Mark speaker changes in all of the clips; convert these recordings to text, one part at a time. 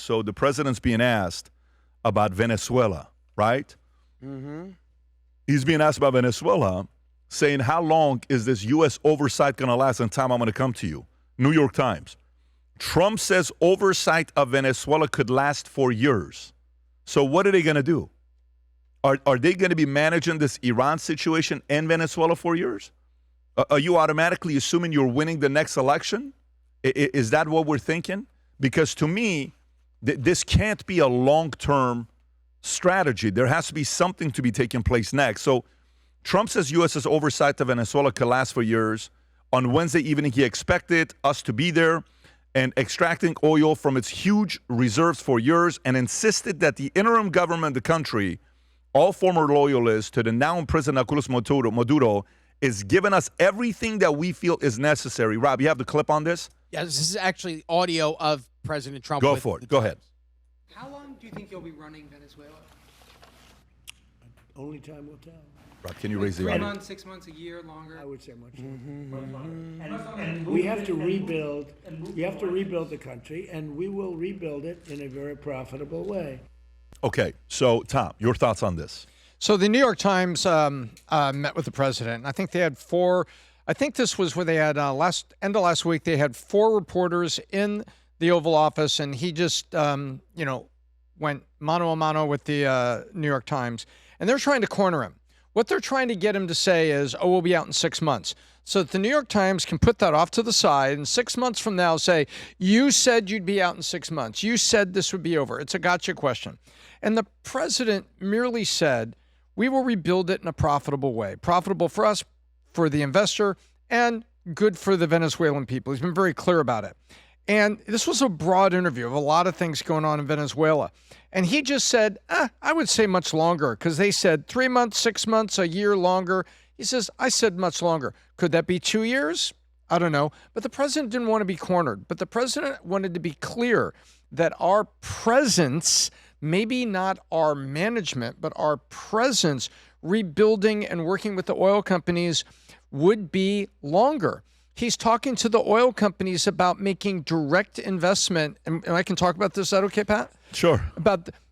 Speaker 1: So the president's being asked about Venezuela, right? Mm-hmm. He's being asked about Venezuela, saying, how long is this U.S. oversight going to last? And Tom, I'm going to come to you. New York Times. Trump says oversight of Venezuela could last for years. So what are they going to do? Are they going to be managing this Iran situation in Venezuela for years? Are you automatically assuming you're winning the next election? Is that what we're thinking? Because to me, this can't be a long-term strategy. There has to be something to be taking place next. So Trump says U.S.'s oversight of Venezuela could last for years. On Wednesday evening, he expected us to be there and extracting oil from its huge reserves for years, and insisted that the interim government, the country, all former loyalists to the now imprisoned Nicolas Maduro, is giving us everything that we feel is necessary. Rob, you have the clip on this?
Speaker 2: Yeah, this is actually audio of President Trump.
Speaker 1: Go for it. Go ahead.
Speaker 3: How long do you think you'll be running Venezuela?
Speaker 4: Only time will tell.
Speaker 1: Rob, can you raise the
Speaker 3: 3
Speaker 1: audio?
Speaker 3: months, 6 months, a year, longer?
Speaker 4: I would say much longer. And we have to rebuild. You have to rebuild the country, and we will rebuild it in a very profitable way.
Speaker 1: Okay, so Tom, your thoughts on this?
Speaker 5: So the New York Times met with the president. I think they had four. I think this was where they had end of last week. They had 4 reporters in the Oval Office, and he just went mano a mano with the New York Times, and they're trying to corner him. What they're trying to get him to say is, "Oh, we'll be out in 6 months," so that the New York Times can put that off to the side, and 6 months from now say, "You said you'd be out in 6 months. You said this would be over." It's a gotcha question. And the president merely said, "We will rebuild it in a profitable way. Profitable for us, for the investor, and good for the Venezuelan people." He's been very clear about it. And this was a broad interview of a lot of things going on in Venezuela. And he just said, I would say much longer, because they said 3 months, 6 months, a year longer. He says, I said much longer. Could that be 2 years? I don't know. But the president didn't want to be cornered. But the president wanted to be clear that our presence, maybe not our management, but our presence rebuilding and working with the oil companies would be longer. He's talking to the oil companies about making direct investment. And I can talk about this. Is that okay, Pat?
Speaker 1: Sure.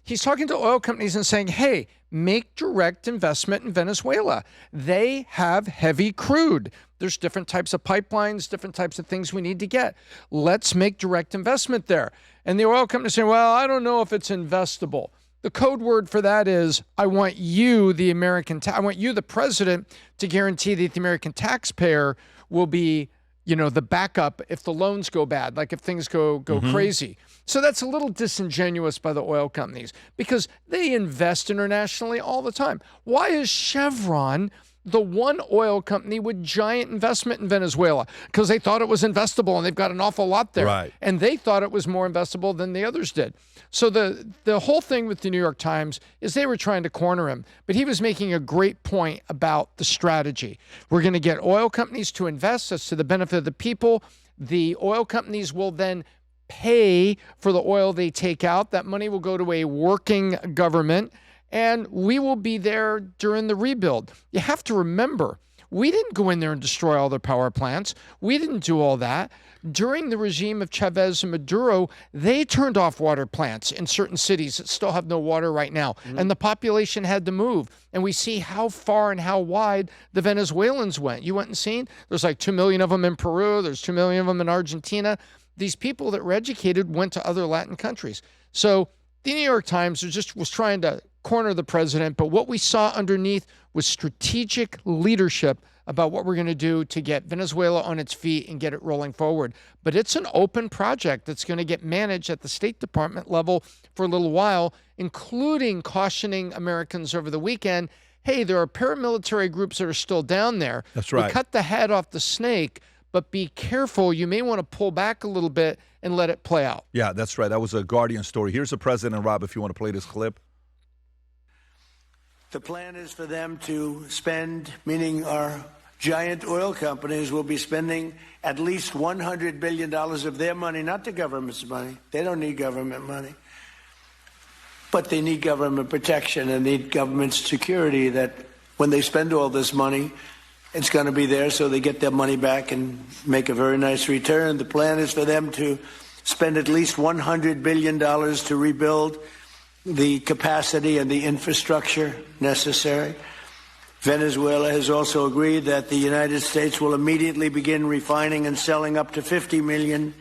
Speaker 5: He's talking to oil companies and saying, hey, make direct investment in Venezuela. They have heavy crude. There's different types of pipelines, different types of things we need to get. Let's make direct investment there. And the oil companies saying, well, I don't know if it's investable. The code word for that is, I want you, the I want you, the president, to guarantee that the American taxpayer will be, the backup if the loans go bad, like if things go crazy. So that's a little disingenuous by the oil companies because they invest internationally all the time. Why is Chevron the one oil company with giant investment in Venezuela? Because they thought it was investable, and they've got an awful lot there.
Speaker 1: Right.
Speaker 5: And they thought it was more investable than the others did. So the whole thing with the New York Times is they were trying to corner him, but he was making a great point about the strategy. We're going to get oil companies to invest. That's to the benefit of the people. The oil companies will then pay for the oil they take out. That money will go to a working government, and we will be there during the rebuild. You have to remember, we didn't go in there and destroy all their power plants. We didn't do all that. During the regime of Chavez and Maduro, they turned off water plants in certain cities that still have no water right now. Mm-hmm. And the population had to move. And we see how far and how wide the Venezuelans went. You went and seen? There's like 2 million of them in Peru. There's 2 million of them in Argentina. These people that were educated went to other Latin countries. So the New York Times was trying to corner the president, but what we saw underneath was strategic leadership about what we're going to do to get Venezuela on its feet and get it rolling forward. But it's an open project that's going to get managed at the State Department level for a little while, including cautioning Americans over the weekend, hey, there are paramilitary groups that are still down there.
Speaker 1: That's right.
Speaker 5: We cut the head off the snake, but be careful. You may want to pull back a little bit and let it play out.
Speaker 1: Yeah, that's right. That was a Guardian story. Here's the president, Rob, if you want to play this clip.
Speaker 4: The plan is for them to spend, meaning our giant oil companies will be spending at least $100 billion of their money, not the government's money. They don't need government money. But they need government protection and need government security that when they spend all this money, it's going to be there so they get their money back and make a very nice return. The plan is for them to spend at least $100 billion to rebuild the capacity and the infrastructure necessary. Venezuela has also agreed that the United States will immediately begin refining and selling up to 50 million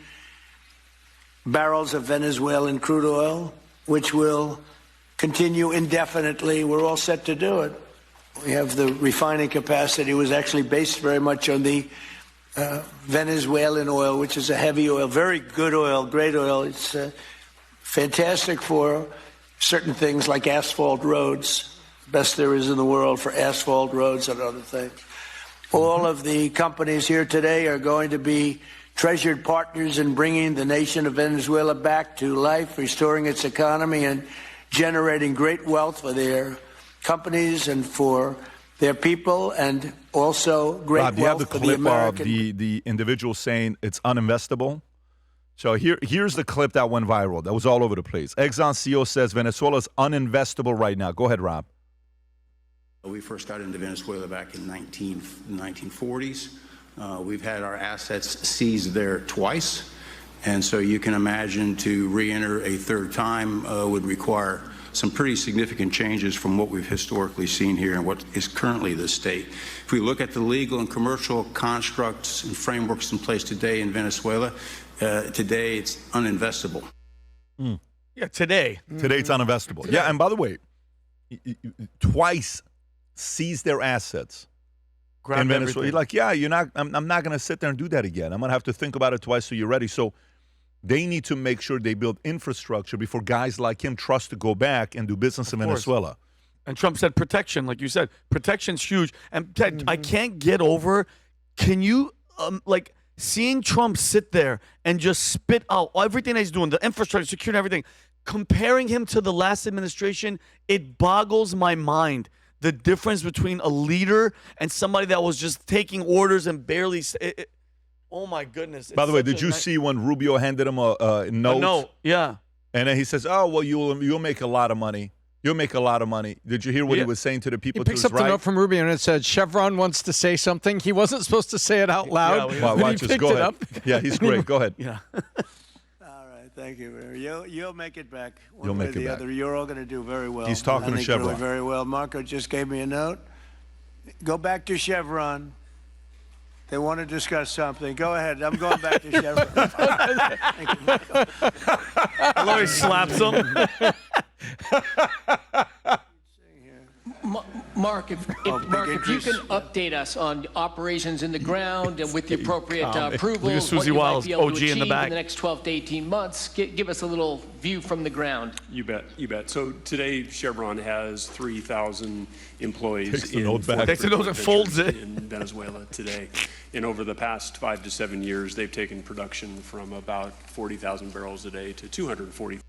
Speaker 4: barrels of Venezuelan crude oil, which will continue indefinitely. We're all set to do it. We have the refining capacity was actually based very much on the Venezuelan oil, which is a heavy oil, very good oil, great oil. It's fantastic for certain things like asphalt roads, best there is in the world for asphalt roads and other things. All of the companies here today are going to be treasured partners in bringing the nation of Venezuela back to life, restoring its economy, and generating great wealth for their companies and for their people, and also great
Speaker 1: Rob, do you have
Speaker 4: wealth
Speaker 1: the
Speaker 4: for the
Speaker 1: clip
Speaker 4: American.
Speaker 1: of the individual saying it's uninvestable? So here's the clip that went viral. That was all over the place. Exxon CEO says Venezuela is uninvestable right now. Go ahead, Rob.
Speaker 6: We first got into Venezuela back in the 1940s. We've had our assets seized there twice. And so you can imagine to re-enter a third time would require some pretty significant changes from what we've historically seen here and what is currently the state. If we look at the legal and commercial constructs and frameworks in place today in Venezuela, today it's uninvestable.
Speaker 7: Yeah, today.
Speaker 1: Today it's uninvestable. Yeah, and by the way, twice seized their assets in Venezuela. You're like, yeah, I'm not going to sit there and do that again. I'm going to have to think about it twice so you're ready. So they need to make sure they build infrastructure before guys like him trust to go back and do business in Venezuela.
Speaker 7: And Trump said protection, like you said. Protection's huge. And Ted, I can't get over, can you, seeing Trump sit there and just spit out everything that he's doing, the infrastructure, security, everything, comparing him to the last administration, it boggles my mind. The difference between a leader and somebody that was just taking orders and barely. Oh my goodness!
Speaker 1: By the way, did you see when Rubio handed him a note?
Speaker 7: No, yeah.
Speaker 1: And then he says, "Oh well, you'll make a lot of money. You'll make a lot of money." Did you hear what he was saying to the people?
Speaker 5: He picks up the note from Rubio and it said, "Chevron wants to say something." He wasn't supposed to say it out loud.
Speaker 1: Yeah, watch this. Go ahead. Yeah, he's great. Go ahead.
Speaker 7: Yeah.
Speaker 4: Thank you. You'll make it back.
Speaker 1: You'll make it back.
Speaker 4: Other. You're all going to do very well.
Speaker 1: He's talking to Chevron.
Speaker 4: Really very well. Marco just gave me a note. Go back to Chevron. They want to discuss something. Go ahead. I'm going back to Chevron. Thank you, Marco.
Speaker 7: I love he slaps him.
Speaker 8: Mark, if you can update us on operations in the ground and with the appropriate approvals, what you might be able to achieve in the next 12 to 18 months, give us a little view from the ground.
Speaker 9: You bet. So today, Chevron has 3,000 employees
Speaker 1: Takes the note back.
Speaker 7: Takes the note and folds it.
Speaker 9: In Venezuela today. And over the past 5 to 7 years, they've taken production from about 40,000 barrels a day to 240.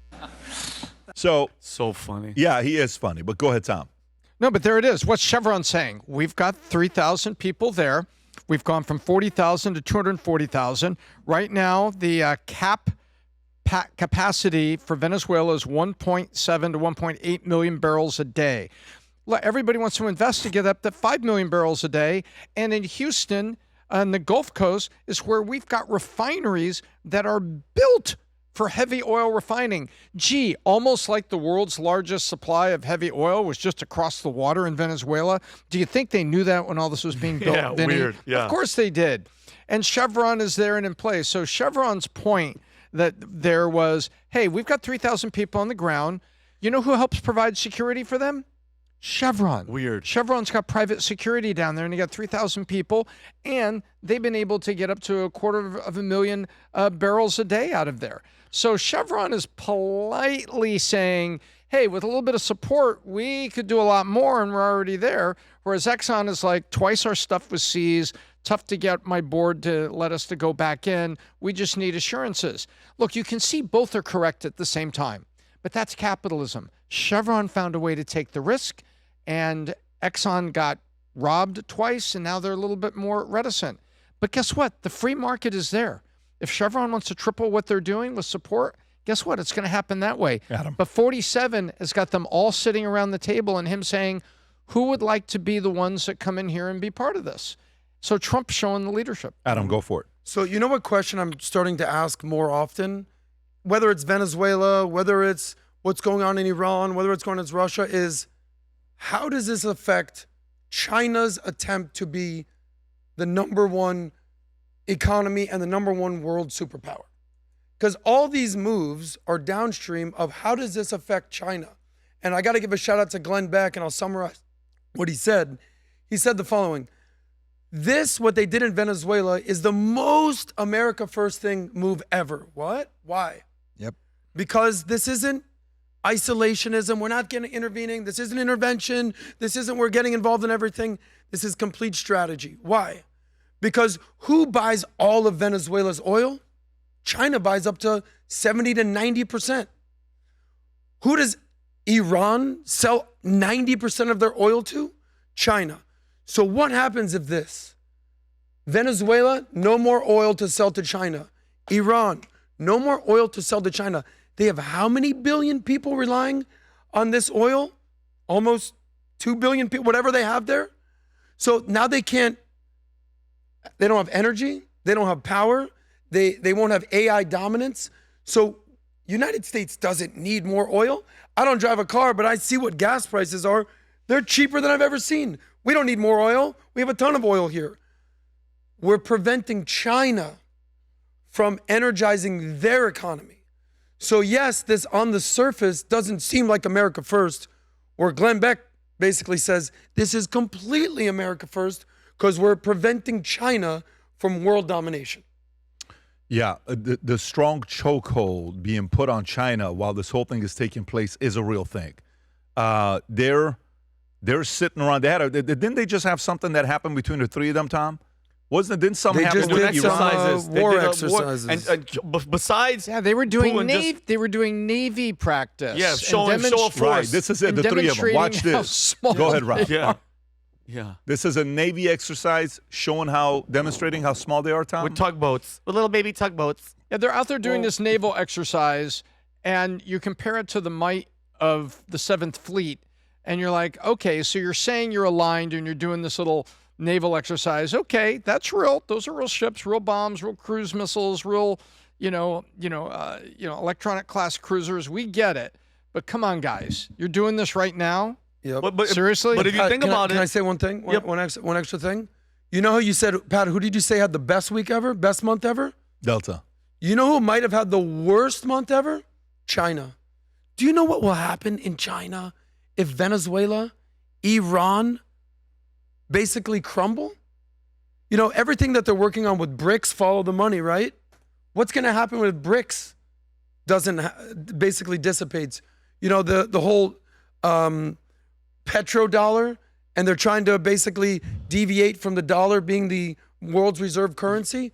Speaker 1: So
Speaker 7: funny.
Speaker 1: Yeah, he is funny. But go ahead, Tom.
Speaker 5: No, but there it is. What's Chevron saying? We've got 3,000 people there. We've gone from 40,000 to 240,000. Right now, the capacity for Venezuela is 1.7 to 1.8 million barrels a day. Everybody wants to invest to get up to 5 million barrels a day. And in Houston, on the Gulf Coast, is where we've got refineries that are built for heavy oil refining. Gee, almost like the world's largest supply of heavy oil was just across the water in Venezuela. Do you think they knew that when all this was being built,
Speaker 7: Yeah,
Speaker 5: Vinny?
Speaker 7: weird. Yeah.
Speaker 5: Of course they did. And Chevron is there and in place. So Chevron's point that there was, hey, we've got 3,000 people on the ground. You know who helps provide security for them? Chevron.
Speaker 7: Weird.
Speaker 5: Chevron's got private security down there, and you got 3,000 people, and they've been able to get up to 250,000 barrels a day out of there. So Chevron is politely saying, hey, with a little bit of support, we could do a lot more, and we're already there. Whereas Exxon is like, twice our stuff was seized. Tough to get my board to let us to go back in. We just need assurances. Look, you can see both are correct at the same time, but that's capitalism. Chevron found a way to take the risk, and Exxon got robbed twice, and now they're a little bit more reticent. But guess what? The free market is there. If Chevron wants to triple what they're doing with support, guess what? It's going to happen that way.
Speaker 1: Adam.
Speaker 5: But 47 has got them all sitting around the table and him saying, who would like to be the ones that come in here and be part of this? So Trump's showing the leadership.
Speaker 1: Adam, go for it.
Speaker 10: So you know what question I'm starting to ask more often? whether it's Venezuela, whether it's what's going on in Iran, whether it's going on in Russia, is how does this affect China's attempt to be the number one economy and the number one world superpower? Because all these moves are downstream of how does this affect China? And I got to give a shout out to Glenn Beck, and I'll summarize what he said. He said the following: this, what they did in Venezuela, is the most America first thing move ever. What? Why?
Speaker 5: Yep.
Speaker 10: Because this isn't isolationism. We're not getting intervening. This isn't intervention. This isn't we're getting involved in everything. This is complete strategy. Why? Because who buys all of Venezuela's oil? China buys up to 70 to 90%. Who does Iran sell 90% of their oil to? China. So what happens if this? Venezuela, no more oil to sell to China. Iran, no more oil to sell to China. They have how many billion people relying on this oil? Almost 2 billion people, whatever they have there. So now they don't have energy, they don't have power, they won't have AI dominance. So United States doesn't need more oil. I don't drive a car, but I see what gas prices are. They're cheaper than I've ever seen. We don't need more oil. We have a ton of oil here. We're preventing China from energizing their economy. So yes, this on the surface doesn't seem like America first, where Glenn Beck basically says this is completely America first because we're preventing China from world domination.
Speaker 1: Yeah, the strong chokehold being put on China while this whole thing is taking place is a real thing. They're sitting around. Didn't they just have something that happened between the three of them, Tom? Didn't something happen with
Speaker 7: exercises?
Speaker 10: War exercises.
Speaker 7: And besides,
Speaker 5: they were doing Navy practice.
Speaker 7: Yeah, show of force.
Speaker 1: Right, this is it. The three of them. Watch this. Go ahead, Rob.
Speaker 7: Yeah.
Speaker 1: This is a Navy exercise demonstrating how small they are, Tom?
Speaker 7: With tugboats. With little baby tugboats.
Speaker 5: Yeah, they're out there doing this naval exercise, and you compare it to the might of the 7th Fleet, and you're like, okay, so you're saying you're aligned and you're doing this little naval exercise. Okay, that's real. Those are real ships, real bombs, real cruise missiles, real, electronic class cruisers. We get it. But come on, guys. You're doing this right now?
Speaker 10: Yep.
Speaker 7: But
Speaker 5: seriously?
Speaker 7: But if you think about it.
Speaker 10: Can I say one thing?
Speaker 7: Yep.
Speaker 10: One extra thing? You know how you said, Pat, who did you say had the best week ever? Best month ever?
Speaker 1: Delta.
Speaker 10: You know who might have had the worst month ever? China. Do you know what will happen in China if Venezuela, Iran basically crumble? You know, everything that they're working on with BRICS, follow the money, right? What's going to happen with BRICS basically dissipates? You know, the whole petrodollar, and they're trying to basically deviate from the dollar being the world's reserve currency.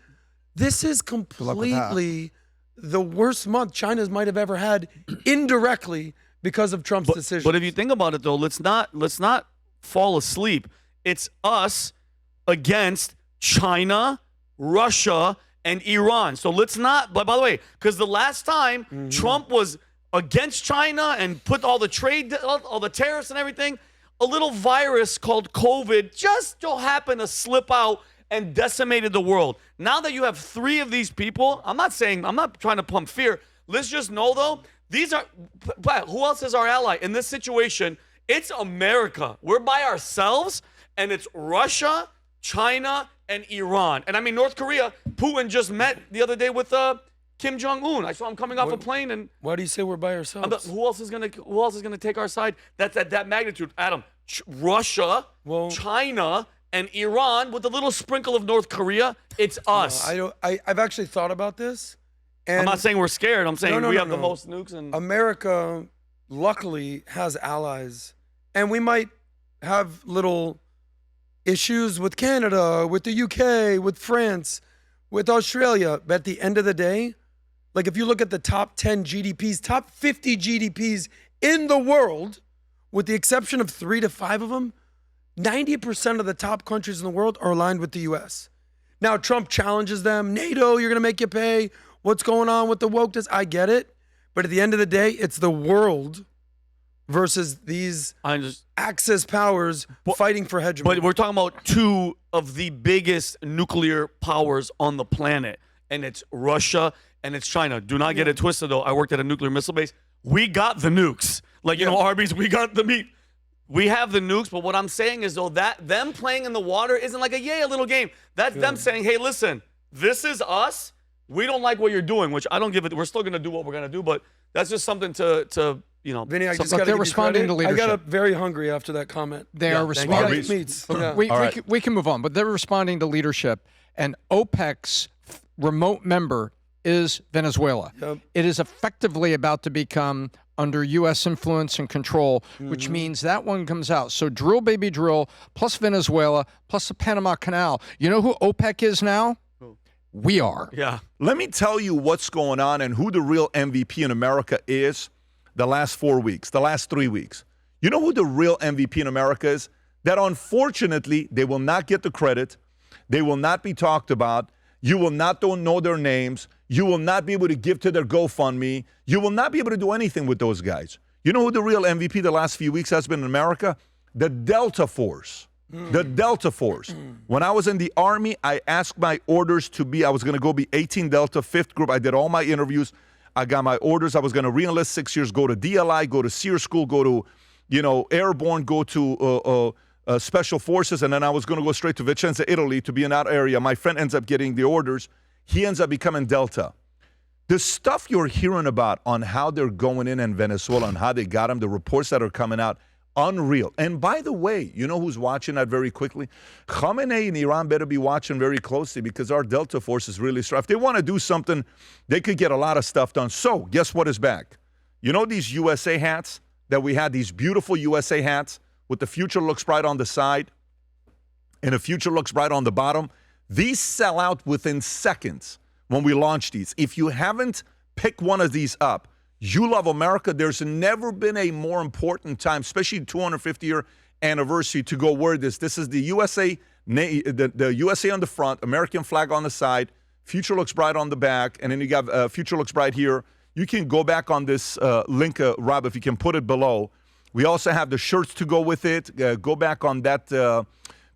Speaker 10: This is completely the worst month China might have ever had indirectly because of Trump's decision.
Speaker 7: But if you think about it, though, let's not fall asleep. It's us against China, Russia, and Iran. So let's not, by the way, because the last time Trump was against China and put all the trade, all the tariffs and everything, a little virus called COVID just happened to slip out and decimated the world. Now that you have three of these people, I'm not trying to pump fear. Let's just know, though, who else is our ally? In this situation, it's America. We're by ourselves, and it's Russia, China, and Iran. And I mean, North Korea, Putin just met the other day with Kim Jong-un. I saw him coming off a plane, and
Speaker 10: why do you say we're by ourselves?
Speaker 7: Who else is gonna take our side? That's at that magnitude, Adam. Russia, China, and Iran with a little sprinkle of North Korea. It's us.
Speaker 10: I've actually thought about this, and
Speaker 7: I'm not saying we're scared. I'm saying we have the most nukes. And
Speaker 10: America, luckily, has allies, and we might have little issues with Canada, with the UK, with France, with Australia. But at the end of the day, like if you look at the top 10 GDPs, top 50 GDPs in the world, with the exception of 3 to 5 of them, 90% of the top countries in the world are aligned with the U.S. Now, Trump challenges them. NATO, you're going to make you pay. What's going on with the wokeness? I get it. But at the end of the day, it's the world versus these Axis powers fighting for hegemony.
Speaker 7: But we're talking about two of the biggest nuclear powers on the planet, and it's Russia and it's China. Do not get it twisted, though. I worked at a nuclear missile base. We got the nukes. Like, you know, Arby's, we got the meat. We have the nukes, but what I'm saying is, though, that them playing in the water isn't like a little game. That's them saying, hey, listen, this is us. We don't like what you're doing, which I don't give it. We're still going to do what we're going to do, but that's just something to you know.
Speaker 10: Vinny, I just
Speaker 5: Look,
Speaker 10: got
Speaker 5: they're
Speaker 10: to
Speaker 5: responding to leadership.
Speaker 10: I got very hungry after that comment.
Speaker 5: They are responding. We can move on, but they're responding to leadership. And OPEC's remote member is Venezuela.
Speaker 10: Yep.
Speaker 5: It is effectively about to become under U.S. influence and control, which means that one comes out. So drill, baby, drill, plus Venezuela, plus the Panama Canal. You know who OPEC is now? We are.
Speaker 7: Yeah.
Speaker 1: Let me tell you what's going on and who the real MVP in America is the last 4 weeks, the last 3 weeks. You know who the real MVP in America is? That unfortunately, they will not get the credit. They will not be talked about. You will not know their names. You will not be able to give to their GoFundMe. You will not be able to do anything with those guys. You know who the real MVP the last few weeks has been in America? The Delta Force. The Delta Force. When I was in the Army, I asked my orders to be, I was going to go be 18 Delta, 5th group. I did all my interviews. I got my orders. I was going to re-enlist 6 years, go to DLI, go to SEER school, go to, you know, airborne, go to special forces, and then I was going to go straight to Vicenza, Italy to be in that area. My friend ends up getting the orders. He ends up becoming Delta. The stuff you're hearing about on how they're going in Venezuela and how they got him, the reports that are coming out, unreal. And by the way, you know who's watching that very quickly? Khamenei and Iran better be watching very closely because our Delta Force is really strong. If they want to do something, they could get a lot of stuff done. So guess what is back? You know these USA hats that we had, these beautiful USA hats with the future looks bright on the side and the future looks bright on the bottom? These sell out within seconds when we launch these. If you haven't picked one of these up, you love America. There's never been a more important time, especially 250-year anniversary, to go wear this. This is the USA, the USA on the front, American flag on the side, future looks bright on the back, and then you got future looks bright here. You can go back on this link, Rob, if you can put it below. We also have the shirts to go with it. Go back on that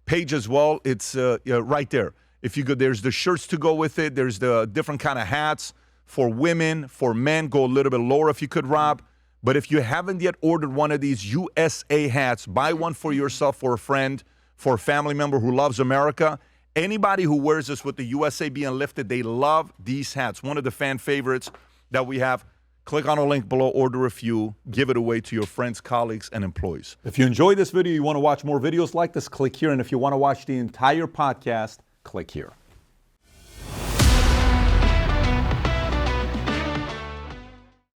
Speaker 1: page as well. It's right there. If you go, there's the shirts to go with it. There's the different kind of hats. For women, for men, go a little bit lower if you could, Rob. But if you haven't yet ordered one of these USA hats, buy one for yourself, for a friend, for a family member who loves America. Anybody who wears this with the USA being lifted, they love these hats. One of the fan favorites that we have. Click on a link below, order a few, give it away to your friends, colleagues, and employees. If you enjoyed this video, you want to watch more videos like this, click here. And if you want to watch the entire podcast, click here.